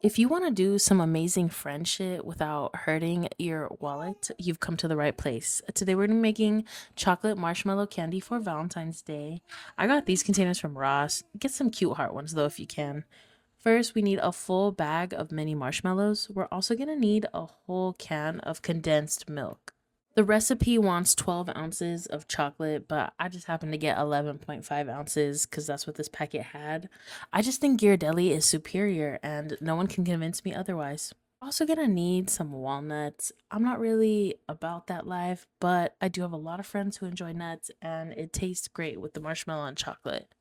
If you want to do some amazing friendship without hurting your wallet, you've come to the right place. Today we're gonna be making chocolate marshmallow candy for Valentine's Day. I got these containers from Ross. Get some cute heart ones though if you can. First, we need a full bag of mini marshmallows. We're also gonna need a whole can of condensed milk. The recipe wants 12 ounces of chocolate, but I just happened to get 11.5 ounces because that's what this packet had. I just think Ghirardelli is superior and no one can convince me otherwise. Also, gonna need some walnuts. I'm not really about that life, but I do have a lot of friends who enjoy nuts and it tastes great with the marshmallow and chocolate.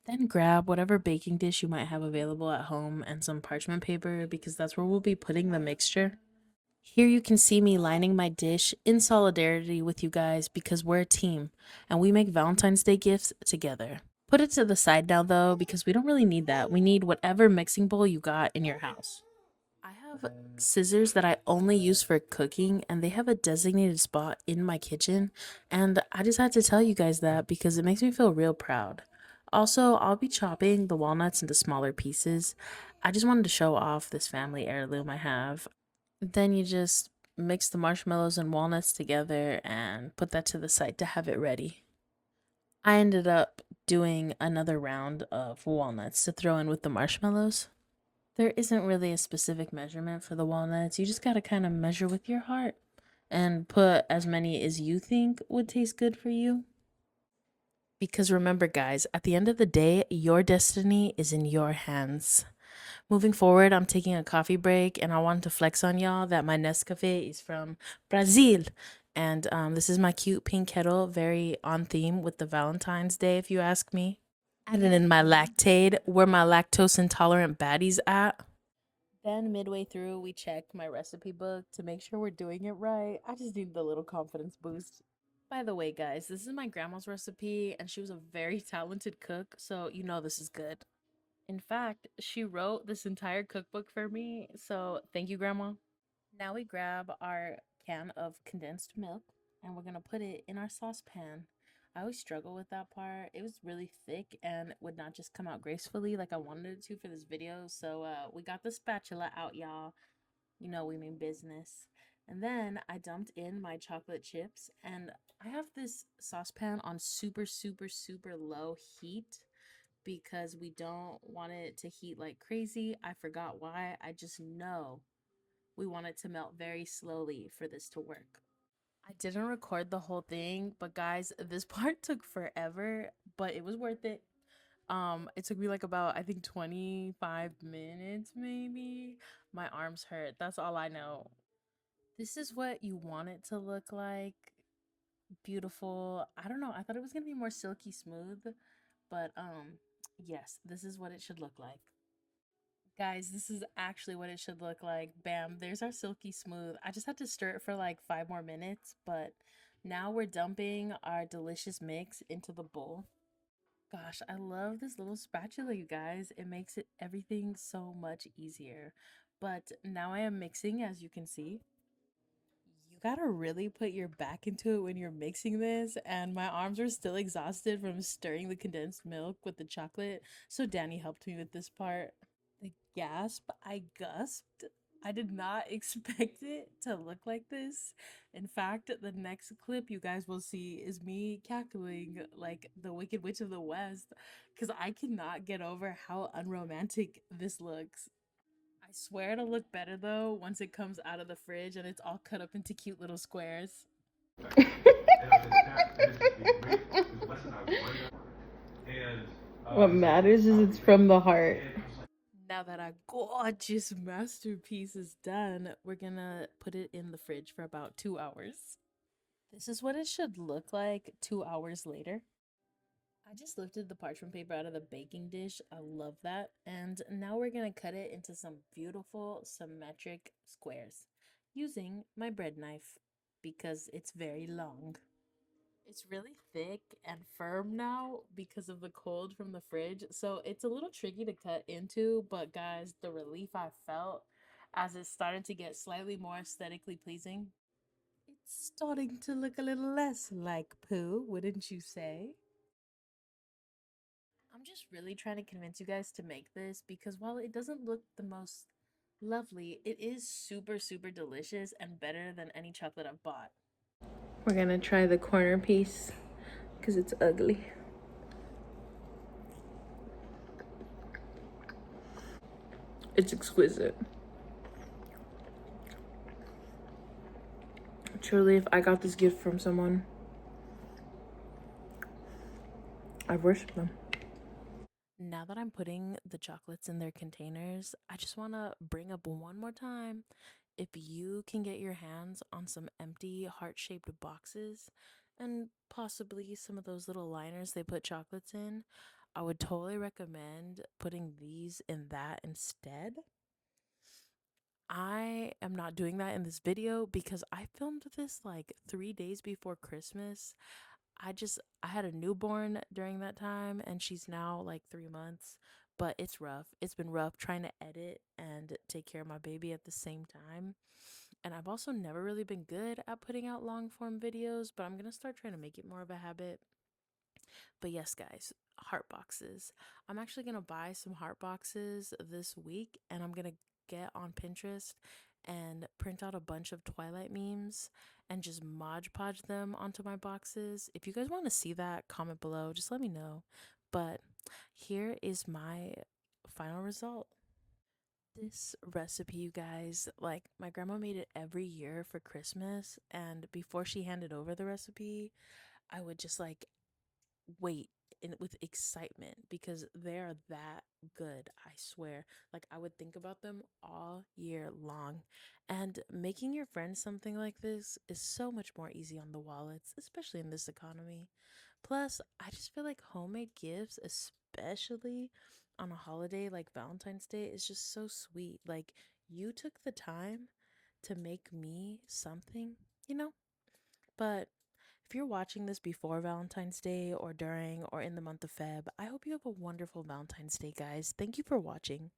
Then grab whatever baking dish you might have available at home and some parchment paper because that's where we'll be putting the mixture. Here you can see me lining my dish in solidarity with you guys because we're a team and we make Valentine's Day gifts together. Put it to the side now though because we don't really need that. We need whatever mixing bowl you got in your house. I have scissors that I only use for cooking and they have a designated spot in my kitchen and I just had to tell you guys that because it makes me feel real proud. Also, I'll be chopping the walnuts into smaller pieces. I just wanted to show off this family heirloom I have. Then you just mix the marshmallows and walnuts together and put that to the side to have it ready. I ended up doing another round of walnuts to throw in with the marshmallows. There isn't really a specific measurement for the walnuts. You just gotta kind of measure with your heart and put as many as you think would taste good for you. Because remember, guys, at the end of the day, your destiny is in your hands. Moving forward, I'm taking a coffee break and I wanted to flex on y'all that my Nescafe is from Brazil. And this is my cute pink kettle, very on theme with the Valentine's Day, if you ask me. Added in my lactate, where my lactose intolerant baddies at. Then midway through, we check my recipe book to make sure we're doing it right. I just need the little confidence boost. By the way, guys, this is my grandma's recipe, and she was a very talented cook, so you know this is good. In fact, she wrote this entire cookbook for me, so thank you, Grandma. Now we grab our can of condensed milk and we're gonna put it in our saucepan. I always struggle with that part. It was really thick and would not just come out gracefully like I wanted it to for this video. So we got the spatula out, y'all. You know we mean business. And then I dumped in my chocolate chips and I have this saucepan on super, super, super low heat because we don't want it to heat like crazy. I forgot why. I just know we want it to melt very slowly for this to work. I didn't record the whole thing, but guys, this part took forever, but it was worth it. It took me like about I think 25 minutes maybe. My arms hurt. That's all I know. This is what you want it to look like. Beautiful. I don't know. I thought it was going to be more silky smooth, but yes, this is what it should look like. Guys, this is actually what it should look like. Bam, there's our silky smooth. I just had to stir it for like 5 more minutes, but now we're dumping our delicious mix into the bowl. Gosh, I love this little spatula, you guys. It makes it everything so much easier. But now I am mixing, as you can see. You gotta really put your back into it when you're mixing this, and my arms are still exhausted from stirring the condensed milk with the chocolate, so Danny helped me with this part. The gasp, I gasped. I did not expect it to look like this. In fact, the next clip you guys will see is me cackling like the Wicked Witch of the West because I cannot get over how unromantic this looks. I swear it'll look better though once it comes out of the fridge and it's all cut up into cute little squares. What matters is it's from the heart. Now that our gorgeous masterpiece is done, we're gonna put it in the fridge for about 2 hours. This is what it should look like 2 hours later. I just lifted the parchment paper out of the baking dish. I love that. And now we're gonna cut it into some beautiful symmetric squares using my bread knife because it's very long. It's really thick and firm now because of the cold from the fridge. So it's a little tricky to cut into, but guys, the relief I felt as it started to get slightly more aesthetically pleasing. It's starting to look a little less like poo, wouldn't you say? I'm just really trying to convince you guys to make this because while it doesn't look the most Lovely. It is super, super delicious and better than any chocolate I've bought. We're gonna try the corner piece because it's ugly. It's exquisite. Truly, if I got this gift from someone, I worship them. Now that I'm putting the chocolates in their containers, I just want to bring up one more time. If you can get your hands on some empty heart shaped boxes and possibly some of those little liners they put chocolates in, I would totally recommend putting these in that instead. I am not doing that in this video because I filmed this like 3 days before Christmas. I had a newborn during that time and she's now like 3 months, but it's rough. It's been rough trying to edit and take care of my baby at the same time. And I've also never really been good at putting out long form videos, but I'm gonna start trying to make it more of a habit. But yes, guys, heart boxes. I'm actually gonna buy some heart boxes this week and I'm gonna get on Pinterest and print out a bunch of Twilight memes and just Mod Podge them onto my boxes. If you guys want to see that, comment below, just let me know. But here is my final result. This recipe, you guys, like my grandma made it every year for Christmas, and before she handed over the recipe, I would just like wait with excitement because they're that good, I swear. Like I would think about them all year long. And making your friends something like this is so much more easy on the wallets, especially in this economy. Plus, I just feel like homemade gifts, especially on a holiday like Valentine's Day, is just so sweet. Like you took the time to make me something, you know? But if you're watching this before Valentine's Day or during or in the month of Feb, I hope you have a wonderful Valentine's Day, guys. Thank you for watching.